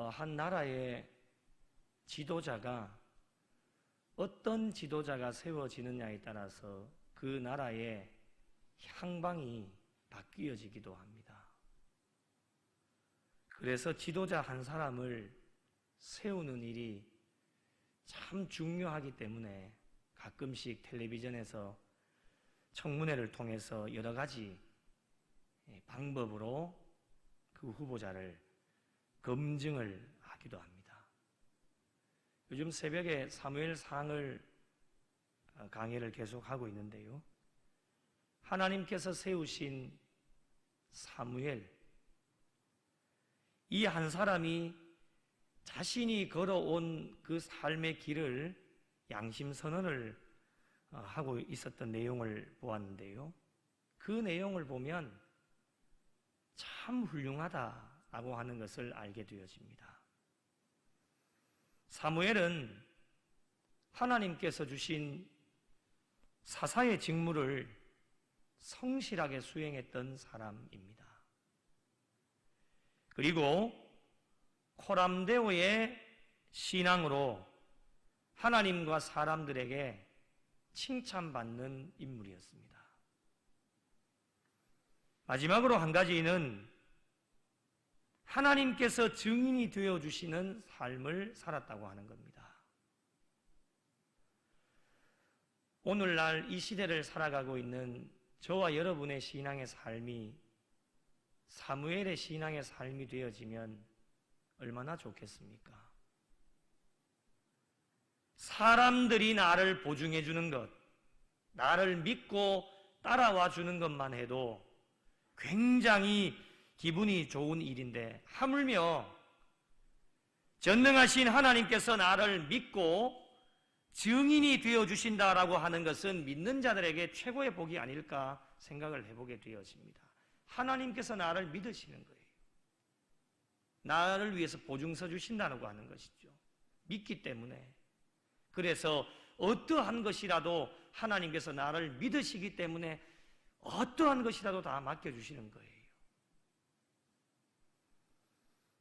한 나라의 지도자가 어떤 지도자가 세워지느냐에 따라서 그 나라의 향방이 바뀌어지기도 합니다. 그래서 지도자 한 사람을 세우는 일이 참 중요하기 때문에 가끔씩 텔레비전에서 청문회를 통해서 여러 가지 방법으로 그 후보자를 검증을 하기도 합니다. 요즘 새벽에 사무엘상을 강의를 계속하고 있는데요. 하나님께서 세우신 사무엘, 이 한 사람이 자신이 걸어온 그 삶의 길을 양심선언을 하고 있었던 내용을 보았는데요. 그 내용을 보면 참 훌륭하다라고 하는 것을 알게 되어집니다. 사무엘은 하나님께서 주신 사사의 직무를 성실하게 수행했던 사람입니다. 그리고 코람데오의 신앙으로 하나님과 사람들에게 칭찬받는 인물이었습니다. 마지막으로 한 가지는 하나님께서 증인이 되어주시는 삶을 살았다고 하는 겁니다. 오늘날 이 시대를 살아가고 있는 저와 여러분의 신앙의 삶이 사무엘의 신앙의 삶이 되어지면 얼마나 좋겠습니까? 사람들이 나를 보증해 주는 것, 나를 믿고 따라와 주는 것만 해도 굉장히 기분이 좋은 일인데, 하물며 전능하신 하나님께서 나를 믿고 증인이 되어주신다라고 하는 것은 믿는 자들에게 최고의 복이 아닐까 생각을 해보게 되어집니다. 하나님께서 나를 믿으시는 거예요. 나를 위해서 보증서 주신다고 하는 것이죠. 믿기 때문에. 그래서 어떠한 것이라도 하나님께서 나를 믿으시기 때문에 어떠한 것이라도 다 맡겨주시는 거예요.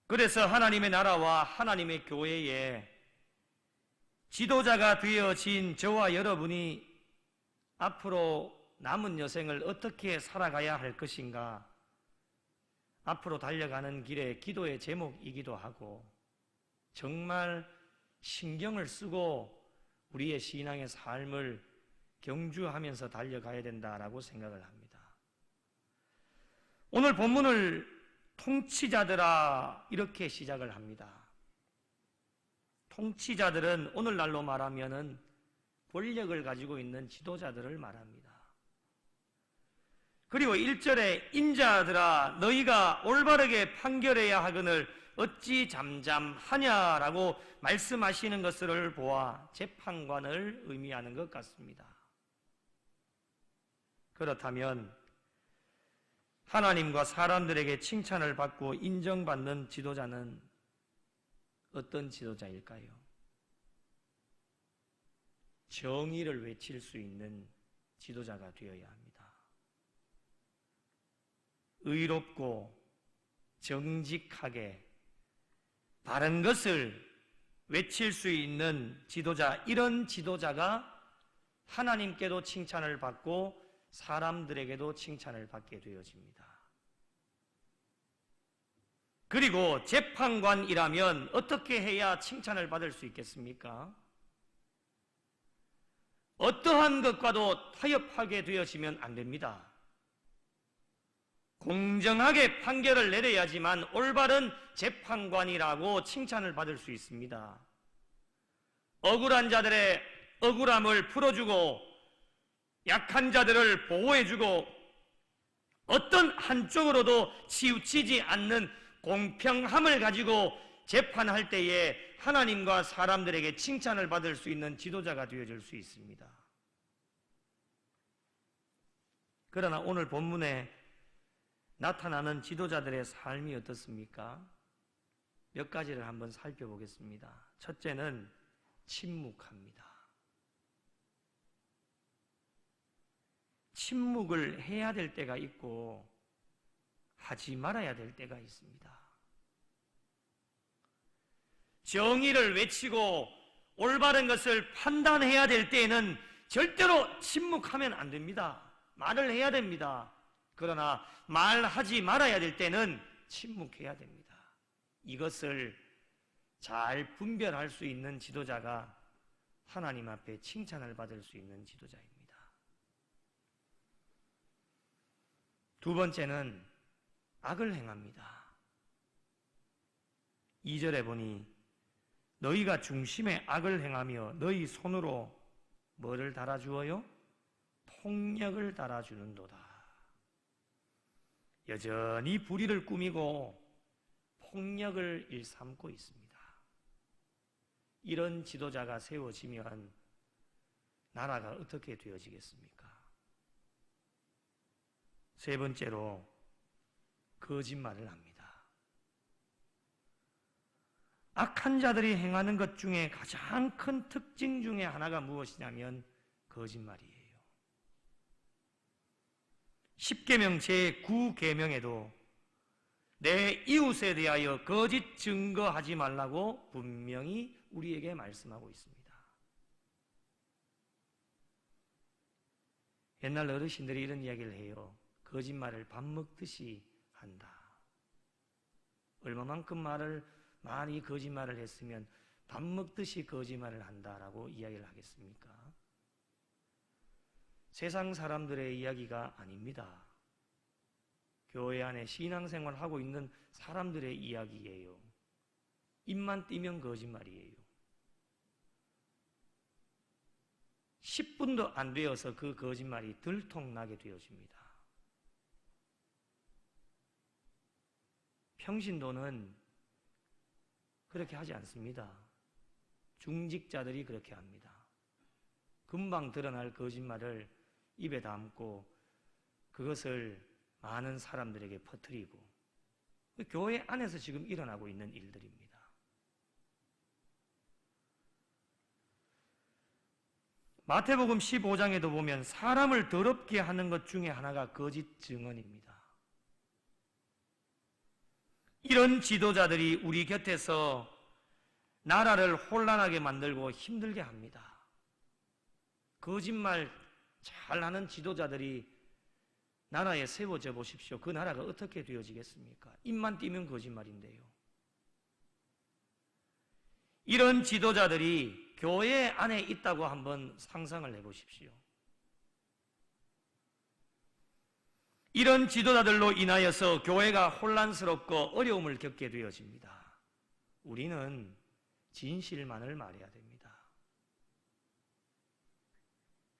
그래서 하나님의 나라와 하나님의 교회에 지도자가 되어진 저와 여러분이 앞으로 남은 여생을 어떻게 살아가야 할 것인가, 앞으로 달려가는 길의 기도의 제목이기도 하고, 정말 신경을 쓰고 우리의 신앙의 삶을 경주하면서 달려가야 된다라고 생각을 합니다. 오늘 본문을 통치자들아 이렇게 시작을 합니다. 통치자들은 오늘날로 말하면은 권력을 가지고 있는 지도자들을 말합니다. 그리고 1절에 인자들아 너희가 올바르게 판결해야 하거늘 어찌 잠잠하냐라고 말씀하시는 것을 보아 재판관을 의미하는 것 같습니다. 그렇다면 하나님과 사람들에게 칭찬을 받고 인정받는 지도자는 어떤 지도자일까요? 정의를 외칠 수 있는 지도자가 되어야 합니다. 의롭고 정직하게 바른 것을 외칠 수 있는 지도자, 이런 지도자가 하나님께도 칭찬을 받고 사람들에게도 칭찬을 받게 되어집니다. 그리고 재판관이라면 어떻게 해야 칭찬을 받을 수 있겠습니까? 어떠한 것과도 타협하게 되어지면 안 됩니다. 공정하게 판결을 내려야지만 올바른 재판관이라고 칭찬을 받을 수 있습니다. 억울한 자들의 억울함을 풀어주고 약한 자들을 보호해주고 어떤 한쪽으로도 치우치지 않는 공평함을 가지고 재판할 때에 하나님과 사람들에게 칭찬을 받을 수 있는 지도자가 되어줄 수 있습니다. 그러나 오늘 본문에 나타나는 지도자들의 삶이 어떻습니까? 몇 가지를 한번 살펴보겠습니다. 첫째는 침묵합니다. 침묵을 해야 될 때가 있고 하지 말아야 될 때가 있습니다. 정의를 외치고 올바른 것을 판단해야 될 때에는 절대로 침묵하면 안 됩니다. 말을 해야 됩니다. 그러나 말하지 말아야 될 때는 침묵해야 됩니다. 이것을 잘 분별할 수 있는 지도자가 하나님 앞에 칭찬을 받을 수 있는 지도자입니다. 두 번째는 악을 행합니다. 2절에 보니 너희가 중심에 악을 행하며 너희 손으로 뭐를 달아주어요? 폭력을 달아주는도다. 여전히 불의를 꾸미고 폭력을 일삼고 있습니다. 이런 지도자가 세워지면 나라가 어떻게 되어지겠습니까? 세 번째로 거짓말을 합니다. 악한 자들이 행하는 것 중에 가장 큰 특징 중에 하나가 무엇이냐면 거짓말이에요. 10계명 제9계명에도 내 이웃에 대하여 거짓 증거하지 말라고 분명히 우리에게 말씀하고 있습니다. 옛날 어르신들이 이런 이야기를 해요. 거짓말을 밥 먹듯이 한다. 얼마만큼 많이 거짓말을 했으면 밥 먹듯이 거짓말을 한다라고 이야기를 하겠습니까? 세상 사람들의 이야기가 아닙니다. 교회 안에 신앙생활을 하고 있는 사람들의 이야기예요. 입만 띄면 거짓말이에요. 10분도 안 되어서 그 거짓말이 들통나게 되어집니다. 평신도는 그렇게 하지 않습니다. 중직자들이 그렇게 합니다. 금방 드러날 거짓말을 입에 담고 그것을 많은 사람들에게 퍼뜨리고 교회 안에서 지금 일어나고 있는 일들입니다. 마태복음 15장에도 보면 사람을 더럽게 하는 것 중에 하나가 거짓 증언입니다. 이런 지도자들이 우리 곁에서 나라를 혼란하게 만들고 힘들게 합니다. 거짓말 잘하는 지도자들이 나라에 세워져 보십시오. 그 나라가 어떻게 되어지겠습니까? 입만 띄면 거짓말인데요. 이런 지도자들이 교회 안에 있다고 한번 상상을 해보십시오. 이런 지도자들로 인하여서 교회가 혼란스럽고 어려움을 겪게 되어집니다. 우리는 진실만을 말해야 됩니다.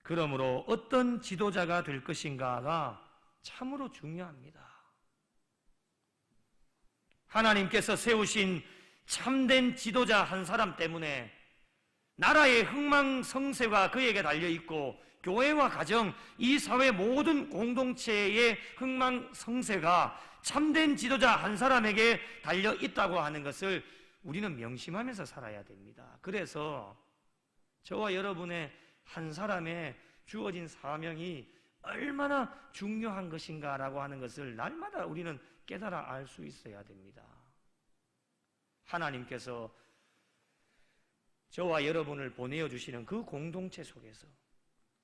그러므로 어떤 지도자가 될 것인가가 참으로 중요합니다. 하나님께서 세우신 참된 지도자 한 사람 때문에 나라의 흥망성쇠가 그에게 달려있고 교회와 가정, 이 사회 모든 공동체의 흥망성쇠가 참된 지도자 한 사람에게 달려있다고 하는 것을 우리는 명심하면서 살아야 됩니다. 그래서 저와 여러분의 한 사람의 주어진 사명이 얼마나 중요한 것인가라고 하는 것을 날마다 우리는 깨달아 알 수 있어야 됩니다. 하나님께서 저와 여러분을 보내어 주시는 그 공동체 속에서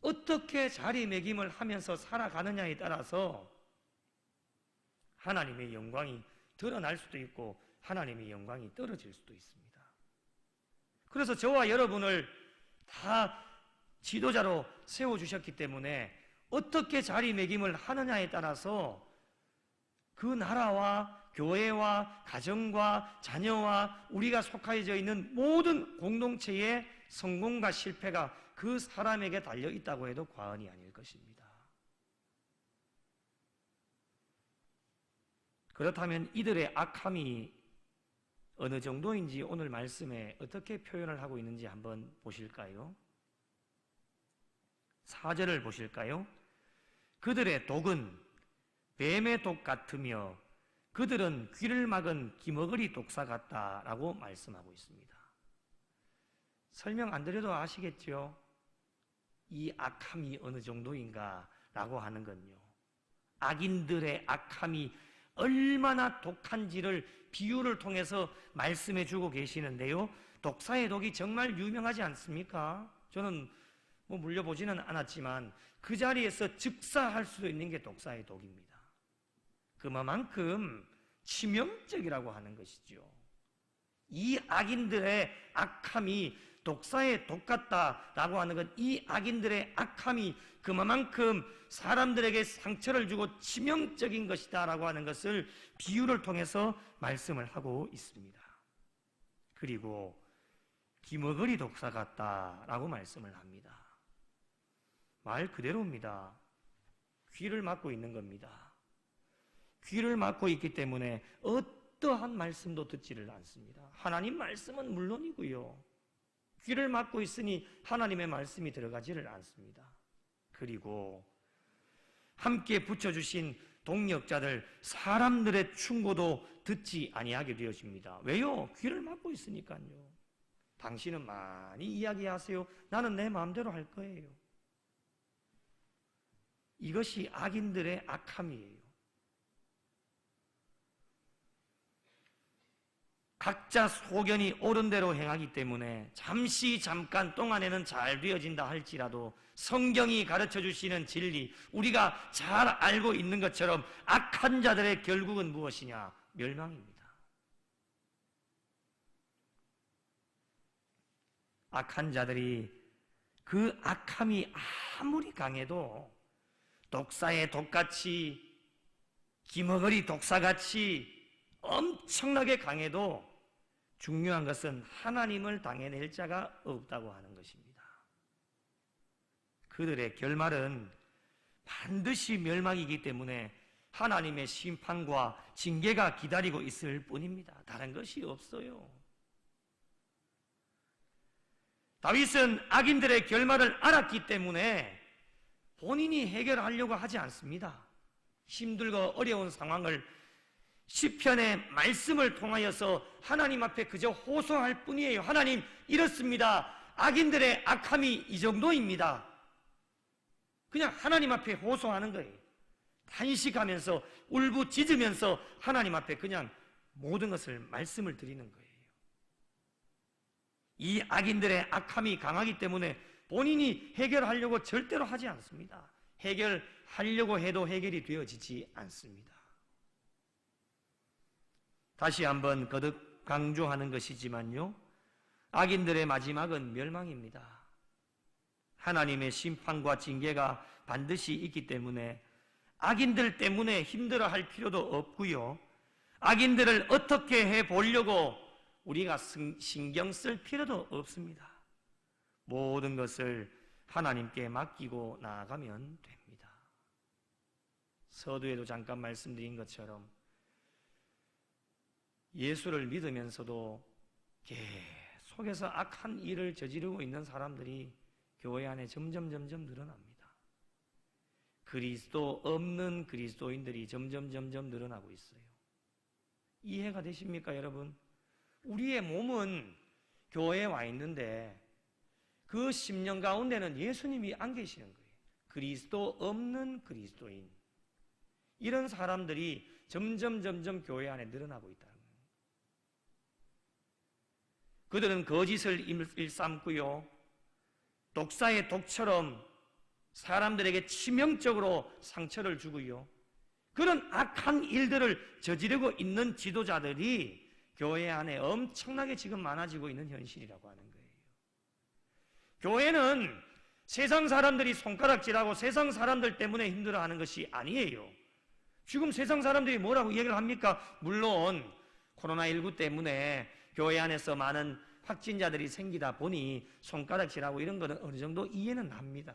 어떻게 자리매김을 하면서 살아가느냐에 따라서 하나님의 영광이 드러날 수도 있고 하나님의 영광이 떨어질 수도 있습니다. 그래서 저와 여러분을 다 지도자로 세워주셨기 때문에 어떻게 자리매김을 하느냐에 따라서 그 나라와 교회와 가정과 자녀와 우리가 속하여져 있는 모든 공동체의 성공과 실패가 그 사람에게 달려있다고 해도 과언이 아닐 것입니다. 그렇다면 이들의 악함이 어느 정도인지 오늘 말씀에 어떻게 표현을 하고 있는지 한번 보실까요? 4절을 보실까요? 그들의 독은 뱀의 독 같으며 그들은 귀를 막은 기머거리 독사 같다라고 말씀하고 있습니다. 설명 안 드려도 아시겠죠? 이 악함이 어느 정도인가라고 하는 건요. 악인들의 악함이 얼마나 독한지를 비유를 통해서 말씀해 주고 계시는데요. 독사의 독이 정말 유명하지 않습니까? 저는 물려보지는 않았지만 그 자리에서 즉사할 수도 있는 게 독사의 독입니다. 그만큼 치명적이라고 하는 것이죠. 이 악인들의 악함이 독사의 독 같다라고 하는 건 이 악인들의 악함이 그만큼 사람들에게 상처를 주고 치명적인 것이다라고 하는 것을 비유를 통해서 말씀을 하고 있습니다. 그리고 기머거리 독사 같다라고 말씀을 합니다. 말 그대로입니다. 귀를 막고 있는 겁니다. 귀를 막고 있기 때문에 어떠한 말씀도 듣지를 않습니다. 하나님 말씀은 물론이고요. 귀를 막고 있으니 하나님의 말씀이 들어가지를 않습니다. 그리고 함께 붙여주신 동역자들, 사람들의 충고도 듣지 아니하게 되어집니다. 왜요? 귀를 막고 있으니까요. 당신은 많이 이야기하세요. 나는 내 마음대로 할 거예요. 이것이 악인들의 악함이에요. 각자 소견이 옳은 대로 행하기 때문에 잠깐 동안에는 잘 되어진다 할지라도 성경이 가르쳐 주시는 진리, 우리가 잘 알고 있는 것처럼 악한 자들의 결국은 무엇이냐? 멸망입니다. 악한 자들이 그 악함이 아무리 강해도 독사의 독같이, 기머거리 독사같이 엄청나게 강해도 중요한 것은 하나님을 당해낼 자가 없다고 하는 것입니다. 그들의 결말은 반드시 멸망이기 때문에 하나님의 심판과 징계가 기다리고 있을 뿐입니다. 다른 것이 없어요. 다윗은 악인들의 결말을 알았기 때문에 본인이 해결하려고 하지 않습니다. 힘들고 어려운 상황을 시편의 말씀을 통하여서 하나님 앞에 그저 호소할 뿐이에요. 하나님, 이렇습니다. 악인들의 악함이 이 정도입니다. 그냥 하나님 앞에 호소하는 거예요. 탄식하면서 울부짖으면서 하나님 앞에 그냥 모든 것을 말씀을 드리는 거예요. 이 악인들의 악함이 강하기 때문에 본인이 해결하려고 절대로 하지 않습니다. 해결하려고 해도 해결이 되어지지 않습니다. 다시 한번 거듭 강조하는 것이지만요, 악인들의 마지막은 멸망입니다. 하나님의 심판과 징계가 반드시 있기 때문에 악인들 때문에 힘들어할 필요도 없고요, 악인들을 어떻게 해보려고 우리가 신경 쓸 필요도 없습니다. 모든 것을 하나님께 맡기고 나아가면 됩니다. 서두에도 잠깐 말씀드린 것처럼 예수를 믿으면서도 계속해서 악한 일을 저지르고 있는 사람들이 교회 안에 점점 늘어납니다. 그리스도 없는 그리스도인들이 점점 늘어나고 있어요. 이해가 되십니까, 여러분? 우리의 몸은 교회에 와 있는데 그 심령 가운데는 예수님이 안 계시는 거예요. 그리스도 없는 그리스도인, 이런 사람들이 점점 교회 안에 늘어나고 있다는 거예요. 그들은 거짓을 일삼고요, 독사의 독처럼 사람들에게 치명적으로 상처를 주고요, 그런 악한 일들을 저지르고 있는 지도자들이 교회 안에 엄청나게 지금 많아지고 있는 현실이라고 하는 거예요. 교회는 세상 사람들이 손가락질하고 세상 사람들 때문에 힘들어하는 것이 아니에요. 지금 세상 사람들이 뭐라고 얘기를 합니까? 물론 코로나19 때문에 교회 안에서 많은 확진자들이 생기다 보니 손가락질하고 이런 거는 어느 정도 이해는 합니다.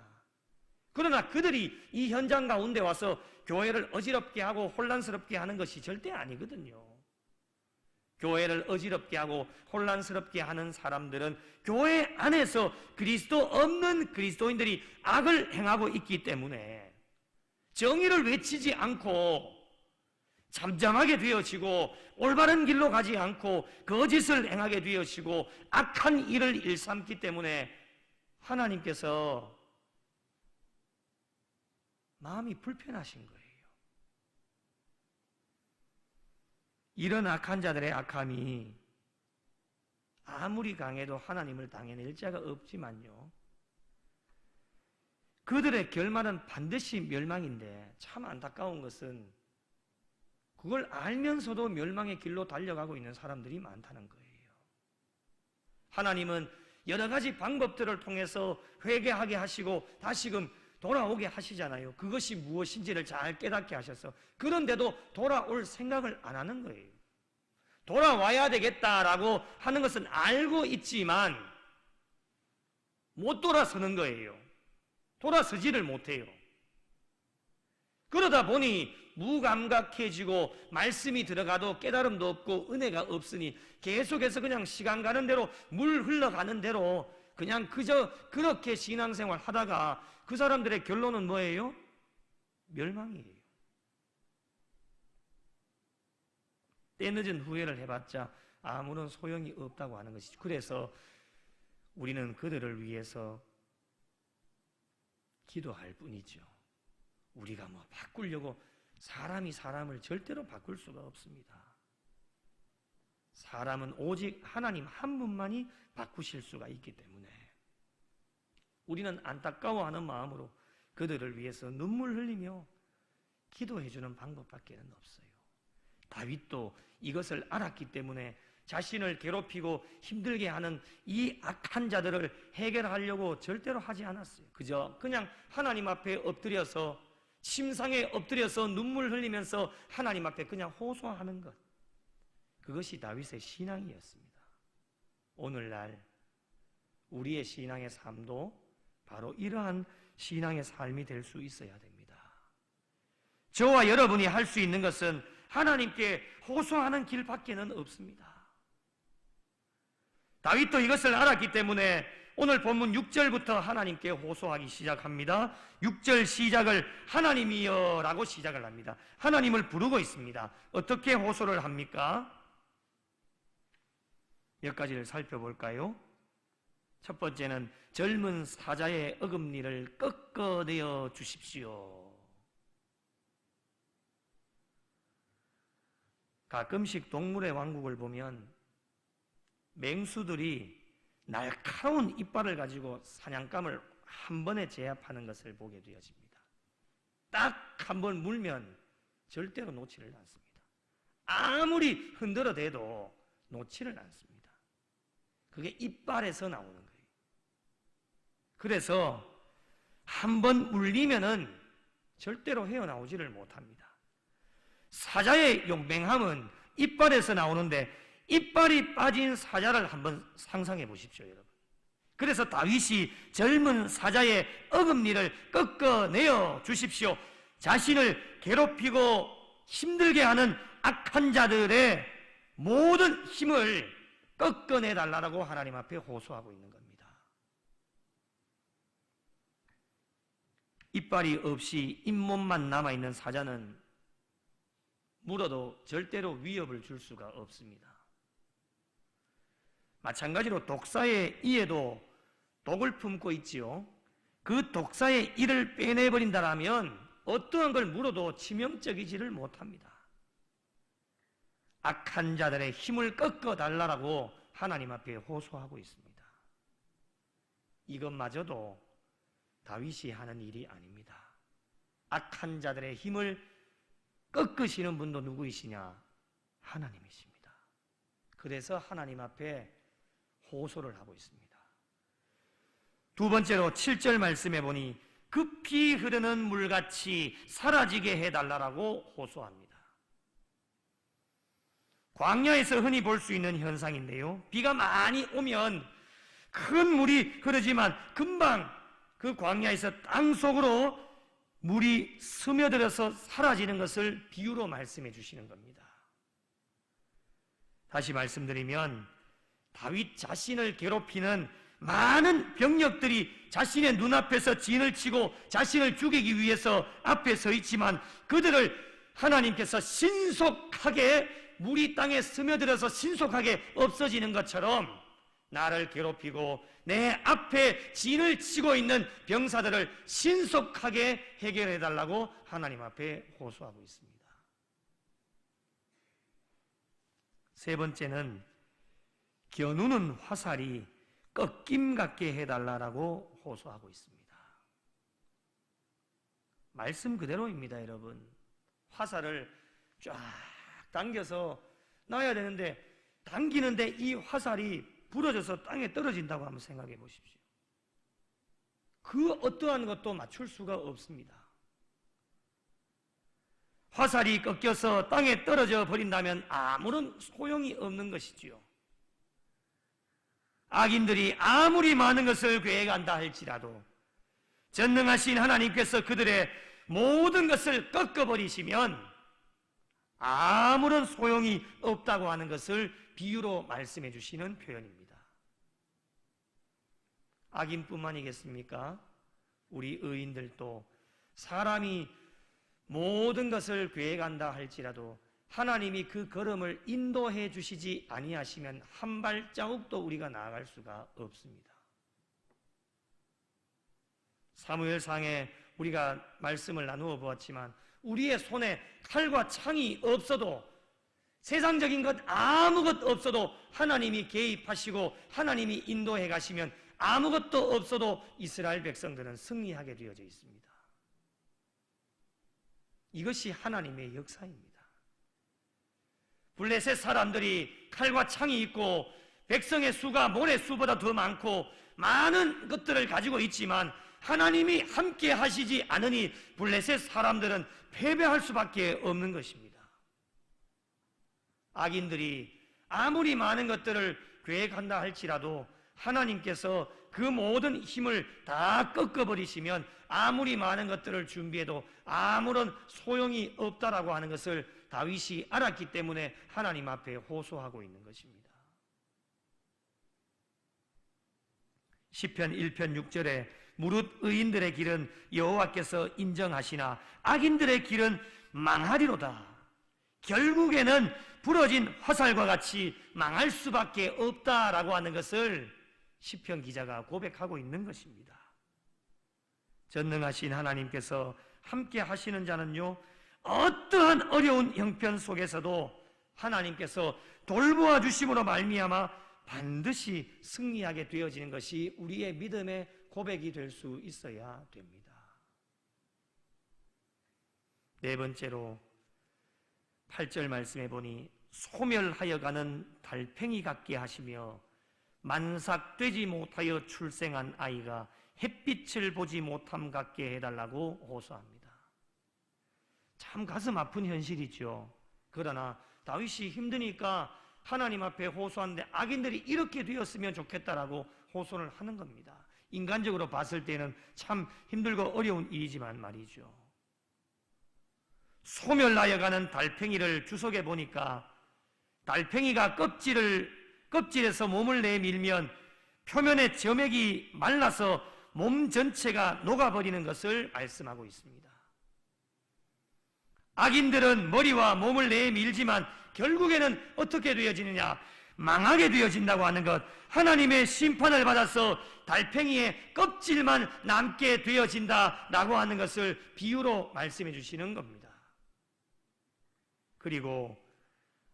그러나 그들이 이 현장 가운데 와서 교회를 어지럽게 하고 혼란스럽게 하는 것이 절대 아니거든요. 교회를 어지럽게 하고 혼란스럽게 하는 사람들은 교회 안에서 그리스도 없는 그리스도인들이 악을 행하고 있기 때문에 정의를 외치지 않고 잠잠하게 되어지고 올바른 길로 가지 않고 거짓을 행하게 되어지고 악한 일을 일삼기 때문에 하나님께서 마음이 불편하신 거예요. 이런 악한 자들의 악함이 아무리 강해도 하나님을 당해낼 자가 없지만요, 그들의 결말은 반드시 멸망인데 참 안타까운 것은 그걸 알면서도 멸망의 길로 달려가고 있는 사람들이 많다는 거예요. 하나님은 여러 가지 방법들을 통해서 회개하게 하시고 다시금 돌아오게 하시잖아요. 그것이 무엇인지를 잘 깨닫게 하셔서. 그런데도 돌아올 생각을 안 하는 거예요. 돌아와야 되겠다라고 하는 것은 알고 있지만 못 돌아서는 거예요. 돌아서지를 못해요. 그러다 보니 무감각해지고 말씀이 들어가도 깨달음도 없고 은혜가 없으니 계속해서 그냥 시간 가는 대로 물 흘러가는 대로 그냥 그저 그렇게 신앙생활 하다가 그 사람들의 결론은 뭐예요? 멸망이에요. 때늦은 후회를 해봤자 아무런 소용이 없다고 하는 것이죠. 그래서 우리는 그들을 위해서 기도할 뿐이죠. 우리가 뭐 바꾸려고 사람이 사람을 절대로 바꿀 수가 없습니다. 사람은 오직 하나님 한 분만이 바꾸실 수가 있기 때문에 우리는 안타까워하는 마음으로 그들을 위해서 눈물 흘리며 기도해주는 방법밖에 없어요. 다윗도 이것을 알았기 때문에 자신을 괴롭히고 힘들게 하는 이 악한 자들을 해결하려고 절대로 하지 않았어요. 그냥 하나님 앞에 엎드려서 침상에 엎드려서 눈물 흘리면서 하나님 앞에 그냥 호소하는 것, 그것이 다윗의 신앙이었습니다. 오늘날 우리의 신앙의 삶도 바로 이러한 신앙의 삶이 될 수 있어야 됩니다. 저와 여러분이 할 수 있는 것은 하나님께 호소하는 길밖에는 없습니다. 다윗도 이것을 알았기 때문에 오늘 본문 6절부터 하나님께 호소하기 시작합니다. 6절 시작을 하나님이여 라고 시작을 합니다. 하나님을 부르고 있습니다. 어떻게 호소를 합니까? 몇 가지를 살펴볼까요? 첫 번째는 젊은 사자의 어금니를 꺾어내어 주십시오. 가끔씩 동물의 왕국을 보면 맹수들이 날카로운 이빨을 가지고 사냥감을 한 번에 제압하는 것을 보게 되어집니다. 딱 한 번 물면 절대로 놓지를 않습니다. 아무리 흔들어대도 놓지를 않습니다. 그게 이빨에서 나오는 거예요. 그래서 한 번 물리면은 절대로 헤어나오지를 못합니다. 사자의 용맹함은 이빨에서 나오는데 이빨이 빠진 사자를 한번 상상해 보십시오, 여러분. 그래서 다윗이 젊은 사자의 어금니를 꺾어내어 주십시오. 자신을 괴롭히고 힘들게 하는 악한 자들의 모든 힘을 꺾어내달라고 하나님 앞에 호소하고 있는 겁니다. 이빨이 없이 잇몸만 남아있는 사자는 물어도 절대로 위협을 줄 수가 없습니다. 마찬가지로 독사의 이에도 독을 품고 있지요. 그 독사의 이를 빼내버린다라면 어떠한 걸 물어도 치명적이지를 못합니다. 악한 자들의 힘을 꺾어달라고 하나님 앞에 호소하고 있습니다. 이것마저도 다윗이 하는 일이 아닙니다. 악한 자들의 힘을 꺾으시는 분도 누구이시냐? 하나님이십니다. 그래서 하나님 앞에 호소를 하고 있습니다. 두 번째로 7절 말씀해 보니 급히 흐르는 물같이 사라지게 해달라고 호소합니다. 광야에서 흔히 볼 수 있는 현상인데요, 비가 많이 오면 큰 물이 흐르지만 금방 그 광야에서 땅속으로 물이 스며들어서 사라지는 것을 비유로 말씀해 주시는 겁니다. 다시 말씀드리면 다윗 자신을 괴롭히는 많은 병력들이 자신의 눈앞에서 진을 치고 자신을 죽이기 위해서 앞에 서 있지만 그들을 하나님께서 신속하게 물이 땅에 스며들어서 신속하게 없어지는 것처럼 나를 괴롭히고 내 앞에 진을 치고 있는 병사들을 신속하게 해결해달라고 하나님 앞에 호소하고 있습니다. 세 번째는 겨누는 화살이 꺾임 같게 해달라고 호소하고 있습니다. 말씀 그대로입니다, 여러분. 화살을 쫙 당겨서 놔야 되는데 당기는데 이 화살이 부러져서 땅에 떨어진다고 한번 생각해 보십시오. 그 어떠한 것도 맞출 수가 없습니다. 화살이 꺾여서 땅에 떨어져 버린다면 아무런 소용이 없는 것이지요. 악인들이 아무리 많은 것을 계획한다 할지라도 전능하신 하나님께서 그들의 모든 것을 꺾어버리시면 아무런 소용이 없다고 하는 것을 비유로 말씀해 주시는 표현입니다. 악인뿐만이겠습니까? 우리 의인들도 사람이 모든 것을 계획한다 할지라도 하나님이 그 걸음을 인도해 주시지 아니하시면 한 발자국도 우리가 나아갈 수가 없습니다. 사무엘상에 우리가 말씀을 나누어 보았지만 우리의 손에 칼과 창이 없어도 세상적인 것 아무것 없어도 하나님이 개입하시고 하나님이 인도해 가시면 아무것도 없어도 이스라엘 백성들은 승리하게 되어져 있습니다. 이것이 하나님의 역사입니다. 블레셋 사람들이 칼과 창이 있고 백성의 수가 모래수보다 더 많고 많은 것들을 가지고 있지만 하나님이 함께 하시지 않으니 블레셋 사람들은 패배할 수밖에 없는 것입니다. 악인들이 아무리 많은 것들을 계획한다 할지라도 하나님께서 그 모든 힘을 다 꺾어버리시면 아무리 많은 것들을 준비해도 아무런 소용이 없다라고 하는 것을 다윗이 알았기 때문에 하나님 앞에 호소하고 있는 것입니다. 시편 1편 6절에 무릇 의인들의 길은 여호와께서 인정하시나 악인들의 길은 망하리로다. 결국에는 부러진 화살과 같이 망할 수밖에 없다라고 하는 것을 시편 기자가 고백하고 있는 것입니다. 전능하신 하나님께서 함께 하시는 자는요, 어떠한 어려운 형편 속에서도 하나님께서 돌보아 주심으로 말미암아 반드시 승리하게 되어지는 것이 우리의 믿음의 고백이 될 수 있어야 됩니다. 네 번째로 8절 말씀해 보니 소멸하여 가는 달팽이 같게 하시며 만삭되지 못하여 출생한 아이가 햇빛을 보지 못함 같게 해달라고 호소합니다. 참 가슴 아픈 현실이죠. 그러나 다윗이 힘드니까 하나님 앞에 호소하는데 악인들이 이렇게 되었으면 좋겠다라고 호소를 하는 겁니다. 인간적으로 봤을 때는 참 힘들고 어려운 일이지만 말이죠. 소멸하여 가는 달팽이를 주석해 보니까 달팽이가 껍질에서 몸을 내밀면 표면의 점액이 말라서 몸 전체가 녹아버리는 것을 말씀하고 있습니다. 악인들은 머리와 몸을 내밀지만 결국에는 어떻게 되어지느냐? 망하게 되어진다고 하는 것, 하나님의 심판을 받아서 달팽이의 껍질만 남게 되어진다라고 하는 것을 비유로 말씀해 주시는 겁니다. 그리고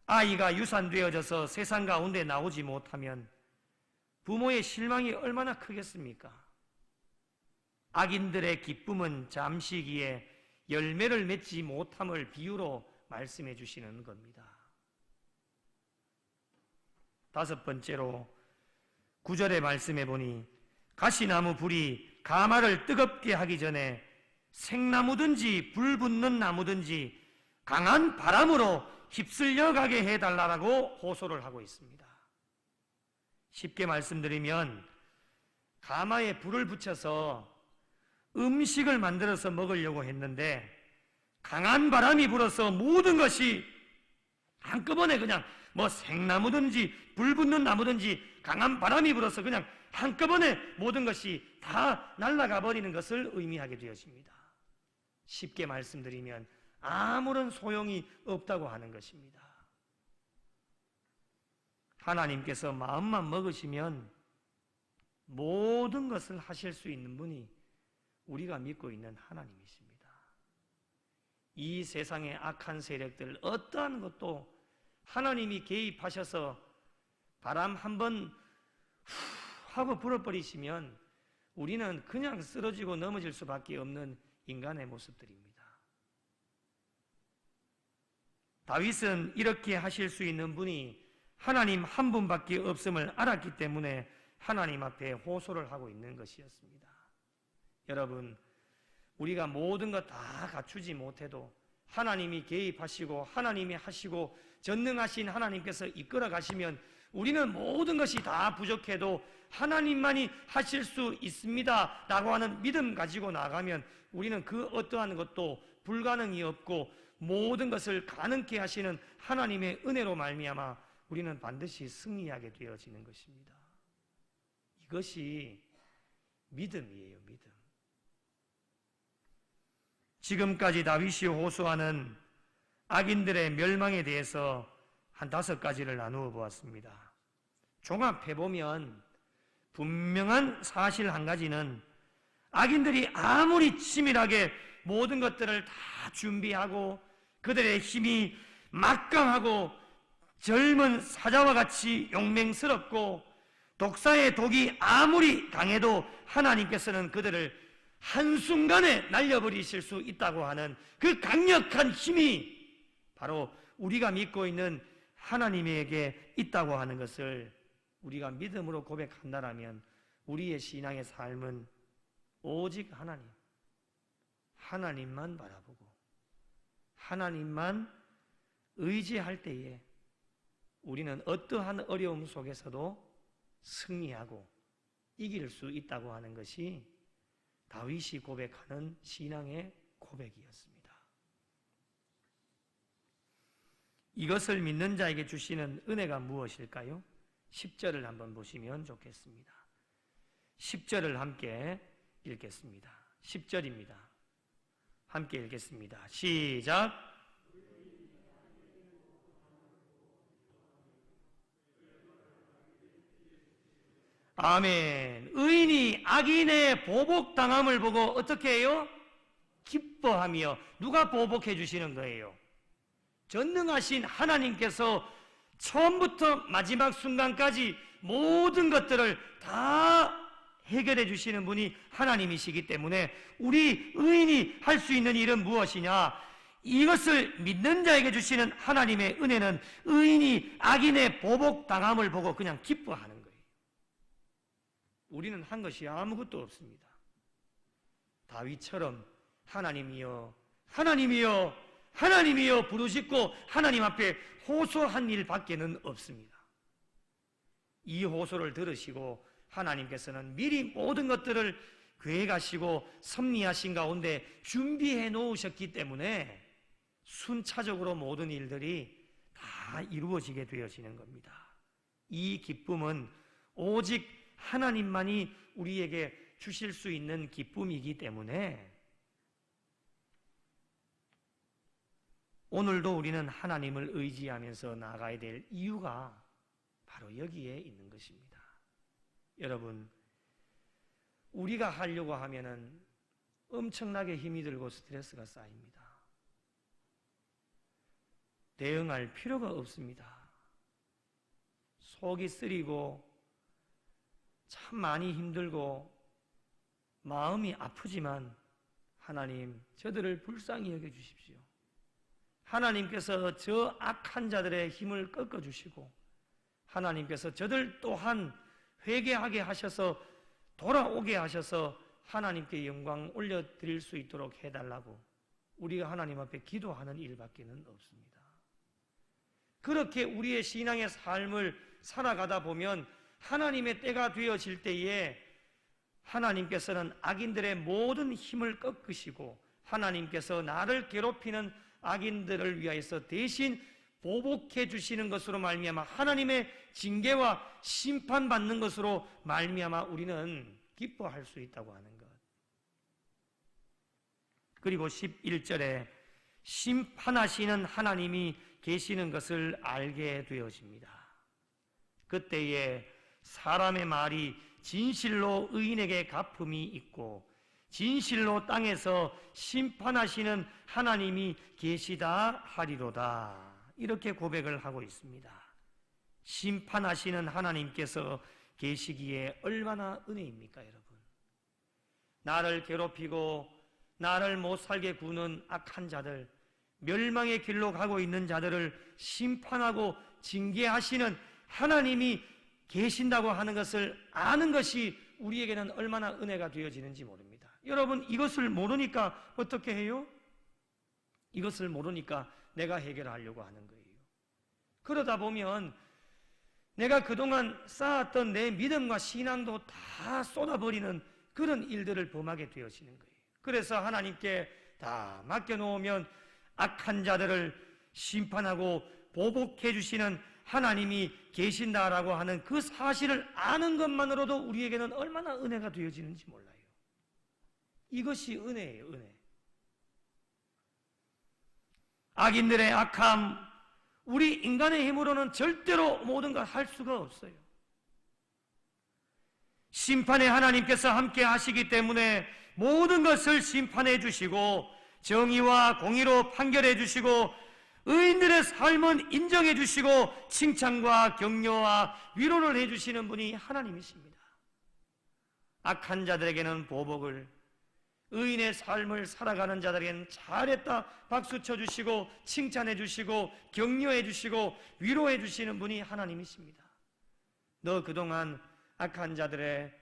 아이가 유산되어져서 세상 가운데 나오지 못하면 부모의 실망이 얼마나 크겠습니까? 악인들의 기쁨은 잠시기에 열매를 맺지 못함을 비유로 말씀해 주시는 겁니다. 다섯 번째로 9절에 말씀해 보니 가시나무 불이 가마를 뜨겁게 하기 전에 생나무든지 불 붙는 나무든지 강한 바람으로 휩쓸려 가게 해달라고 호소를 하고 있습니다. 쉽게 말씀드리면 가마에 불을 붙여서 음식을 만들어서 먹으려고 했는데 강한 바람이 불어서 모든 것이 한꺼번에 그냥 뭐 생나무든지 불 붙는 나무든지 강한 바람이 불어서 그냥 한꺼번에 모든 것이 다 날아가 버리는 것을 의미하게 되어집니다. 쉽게 말씀드리면 아무런 소용이 없다고 하는 것입니다. 하나님께서 마음만 먹으시면 모든 것을 하실 수 있는 분이 우리가 믿고 있는 하나님이십니다. 이 세상의 악한 세력들 어떠한 것도 하나님이 개입하셔서 바람 한번 하고 불어버리시면 우리는 그냥 쓰러지고 넘어질 수밖에 없는 인간의 모습들입니다. 다윗은 이렇게 하실 수 있는 분이 하나님 한 분밖에 없음을 알았기 때문에 하나님 앞에 호소를 하고 있는 것이었습니다. 여러분, 우리가 모든 것 다 갖추지 못해도 하나님이 개입하시고 하나님이 하시고 전능하신 하나님께서 이끌어 가시면 우리는 모든 것이 다 부족해도 하나님만이 하실 수 있습니다 라고 하는 믿음 가지고 나가면 우리는 그 어떠한 것도 불가능이 없고 모든 것을 가능케 하시는 하나님의 은혜로 말미암아 우리는 반드시 승리하게 되어지는 것입니다. 이것이 믿음이에요, 믿음. 지금까지 다윗이 호소하는 악인들의 멸망에 대해서 한 5가지를 나누어 보았습니다. 종합해보면 분명한 사실 한 가지는 악인들이 아무리 치밀하게 모든 것들을 다 준비하고 그들의 힘이 막강하고 젊은 사자와 같이 용맹스럽고 독사의 독이 아무리 강해도 하나님께서는 그들을 한순간에 날려버리실 수 있다고 하는 그 강력한 힘이 바로 우리가 믿고 있는 하나님에게 있다고 하는 것을 우리가 믿음으로 고백한다면 우리의 신앙의 삶은 오직 하나님만 바라보고 하나님만 의지할 때에 우리는 어떠한 어려움 속에서도 승리하고 이길 수 있다고 하는 것이 다윗이 고백하는 신앙의 고백이었습니다. 이것을 믿는 자에게 주시는 은혜가 무엇일까요? 10절을 한번 보시면 좋겠습니다. 10절을 함께 읽겠습니다. 10절입니다. 함께 읽겠습니다. 시작. 아멘. 의인이 악인의 보복당함을 보고 어떻게 해요? 기뻐하며. 누가 보복해 주시는 거예요? 전능하신 하나님께서 처음부터 마지막 순간까지 모든 것들을 다 해결해 주시는 분이 하나님이시기 때문에 우리 의인이 할 수 있는 일은 무엇이냐? 이것을 믿는 자에게 주시는 하나님의 은혜는 의인이 악인의 보복당함을 보고 그냥 기뻐하는 거예요. 우리는 한 것이 아무것도 없습니다. 다윗처럼 하나님이여 하나님이여 하나님이여 부르짖고 하나님 앞에 호소한 일밖에는 없습니다. 이 호소를 들으시고 하나님께서는 미리 모든 것들을 계획하시고 섭리하신 가운데 준비해 놓으셨기 때문에 순차적으로 모든 일들이 다 이루어지게 되어지는 겁니다. 이 기쁨은 오직 하나님만이 우리에게 주실 수 있는 기쁨이기 때문에 오늘도 우리는 하나님을 의지하면서 나아가야 될 이유가 바로 여기에 있는 것입니다. 여러분, 우리가 하려고 하면은 엄청나게 힘이 들고 스트레스가 쌓입니다. 대응할 필요가 없습니다. 속이 쓰리고 참 많이 힘들고 마음이 아프지만 하나님, 저들을 불쌍히 여겨주십시오. 하나님께서 저 악한 자들의 힘을 꺾어주시고 하나님께서 저들 또한 회개하게 하셔서 돌아오게 하셔서 하나님께 영광 올려드릴 수 있도록 해달라고 우리가 하나님 앞에 기도하는 일밖에는 없습니다. 그렇게 우리의 신앙의 삶을 살아가다 보면 하나님의 때가 되어질 때에 하나님께서는 악인들의 모든 힘을 꺾으시고 하나님께서 나를 괴롭히는 악인들을 위하여서 대신 보복해 주시는 것으로 말미암아 하나님의 징계와 심판받는 것으로 말미암아 우리는 기뻐할 수 있다고 하는 것. 그리고 11절에 심판하시는 하나님이 계시는 것을 알게 되어집니다. 그때에 사람의 말이 진실로 의인에게 갚음이 있고 진실로 땅에서 심판하시는 하나님이 계시다 하리로다. 이렇게 고백을 하고 있습니다. 심판하시는 하나님께서 계시기에 얼마나 은혜입니까, 여러분? 나를 괴롭히고 나를 못 살게 구는 악한 자들, 멸망의 길로 가고 있는 자들을 심판하고 징계하시는 하나님이 계신다고 하는 것을 아는 것이 우리에게는 얼마나 은혜가 되어지는지 모릅니다. 여러분, 이것을 모르니까 어떻게 해요? 이것을 모르니까 내가 해결하려고 하는 거예요. 그러다 보면 내가 그동안 쌓았던 내 믿음과 신앙도 다 쏟아버리는 그런 일들을 범하게 되어지는 거예요. 그래서 하나님께 다 맡겨놓으면 악한 자들을 심판하고 보복해 주시는 하나님이 계신다라고 하는 그 사실을 아는 것만으로도 우리에게는 얼마나 은혜가 되어지는지 몰라요. 이것이 은혜예요, 은혜. 악인들의 악함, 우리 인간의 힘으로는 절대로 모든 걸 할 수가 없어요. 심판의 하나님께서 함께 하시기 때문에 모든 것을 심판해 주시고 정의와 공의로 판결해 주시고 의인들의 삶은 인정해 주시고 칭찬과 격려와 위로를 해 주시는 분이 하나님이십니다. 악한 자들에게는 보복을, 의인의 삶을 살아가는 자들에게는 잘했다 박수 쳐주시고 칭찬해 주시고 격려해 주시고 위로해 주시는 분이 하나님이십니다. 너 그동안 악한 자들의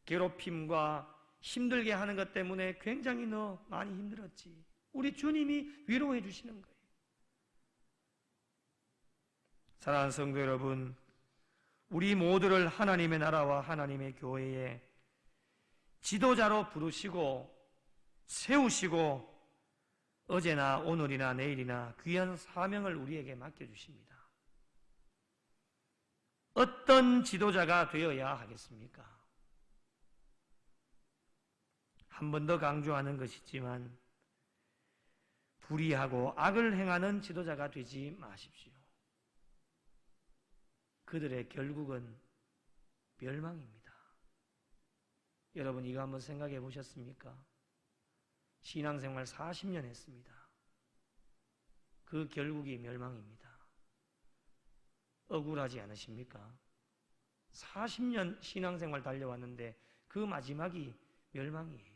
괴롭힘과 힘들게 하는 것 때문에 굉장히 너 많이 힘들었지. 우리 주님이 위로해 주시는 거예요. 사랑하는 성도 여러분, 우리 모두를 하나님의 나라와 하나님의 교회에 지도자로 부르시고 세우시고 어제나 오늘이나 내일이나 귀한 사명을 우리에게 맡겨주십니다. 어떤 지도자가 되어야 하겠습니까? 한 번 더 강조하는 것이지만 불의하고 악을 행하는 지도자가 되지 마십시오. 그들의 결국은 멸망입니다. 여러분, 이거 한번 생각해 보셨습니까? 신앙생활 40년 했습니다. 그 결국이 멸망입니다. 억울하지 않으십니까? 40년 신앙생활 달려왔는데 그 마지막이 멸망이에요.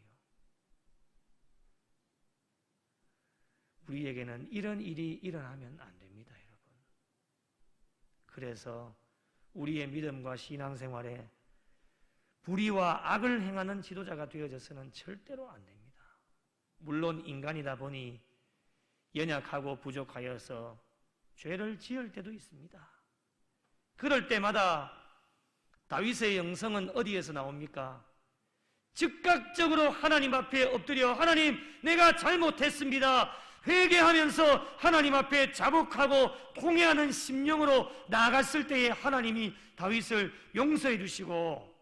우리에게는 이런 일이 일어나면 안 됩니다, 여러분. 그래서 우리의 믿음과 신앙생활에 불의와 악을 행하는 지도자가 되어져서는 절대로 안 됩니다. 물론 인간이다 보니 연약하고 부족하여서 죄를 지을 때도 있습니다. 그럴 때마다 다윗의 영성은 어디에서 나옵니까? 즉각적으로 하나님 앞에 엎드려 하나님, 내가 잘못했습니다. 회개하면서 하나님 앞에 자복하고 통회하는 심령으로 나아갔을 때에 하나님이 다윗을 용서해 주시고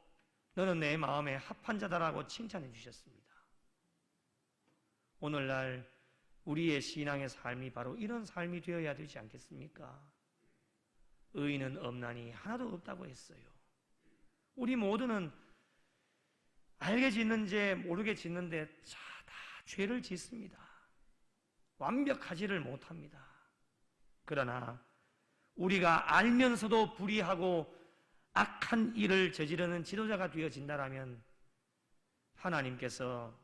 너는 내 마음에 합한 자다라고 칭찬해 주셨습니다. 오늘날 우리의 신앙의 삶이 바로 이런 삶이 되어야 되지 않겠습니까? 의인은 없나니 하나도 없다고 했어요. 우리 모두는 알게 짓는지 모르게 짓는데 다 죄를 짓습니다. 완벽하지를 못합니다. 그러나 우리가 알면서도 불의하고 악한 일을 저지르는 지도자가 되어진다라면 하나님께서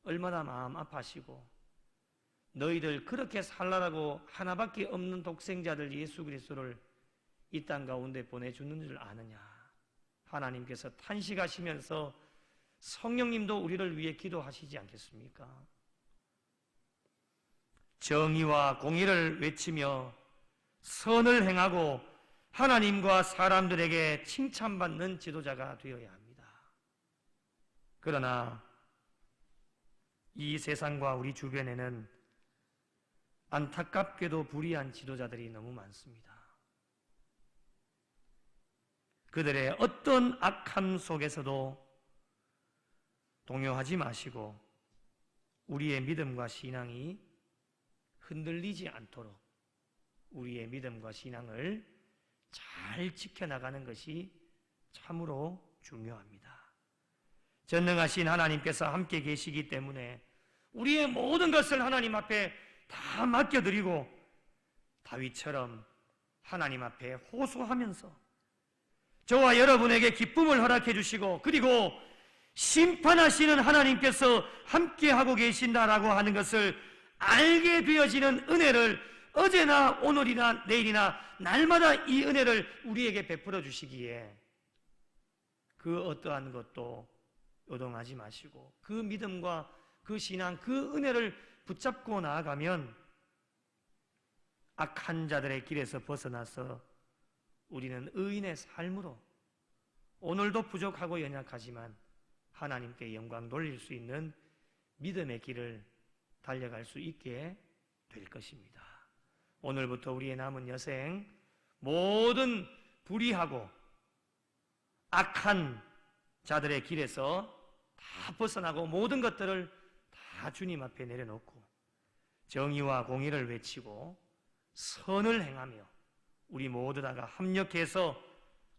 얼마나 마음 아파하시고 너희들 그렇게 살라라고 하나밖에 없는 독생자들 예수 그리스도를 이 땅 가운데 보내주는 줄 아느냐. 하나님께서 탄식하시면서 성령님도 우리를 위해 기도하시지 않겠습니까? 정의와 공의를 외치며 선을 행하고 하나님과 사람들에게 칭찬받는 지도자가 되어야 합니다. 그러나 이 세상과 우리 주변에는 안타깝게도 불의한 지도자들이 너무 많습니다. 그들의 어떤 악함 속에서도 동요하지 마시고 우리의 믿음과 신앙이 흔들리지 않도록 우리의 믿음과 신앙을 잘 지켜나가는 것이 참으로 중요합니다. 전능하신 하나님께서 함께 계시기 때문에 우리의 모든 것을 하나님 앞에 다 맡겨드리고 다윗처럼 하나님 앞에 호소하면서 저와 여러분에게 기쁨을 허락해 주시고 그리고 심판하시는 하나님께서 함께하고 계신다라고 하는 것을 알게 되어지는 은혜를 어제나 오늘이나 내일이나 날마다 이 은혜를 우리에게 베풀어 주시기에 그 어떠한 것도 요동하지 마시고 그 믿음과 그 신앙, 그 은혜를 붙잡고 나아가면 악한 자들의 길에서 벗어나서 우리는 의인의 삶으로 오늘도 부족하고 연약하지만 하나님께 영광 돌릴 수 있는 믿음의 길을 달려갈 수 있게 될 것입니다. 오늘부터 우리의 남은 여생 모든 불의하고 악한 자들의 길에서 다 벗어나고 모든 것들을 다 주님 앞에 내려놓고 정의와 공의를 외치고 선을 행하며 우리 모두 다가 합력해서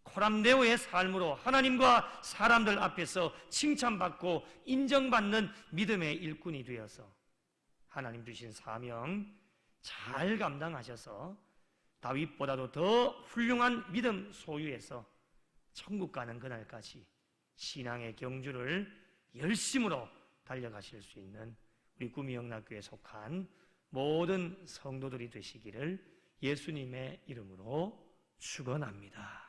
코람데오의 삶으로 하나님과 사람들 앞에서 칭찬받고 인정받는 믿음의 일꾼이 되어서 하나님 주신 사명 잘 감당하셔서 다윗보다도 더 훌륭한 믿음 소유해서 천국 가는 그날까지 신앙의 경주를 열심으로 달려가실 수 있는 우리 구미영락교회에 속한 모든 성도들이 되시기를 예수님의 이름으로 축원합니다.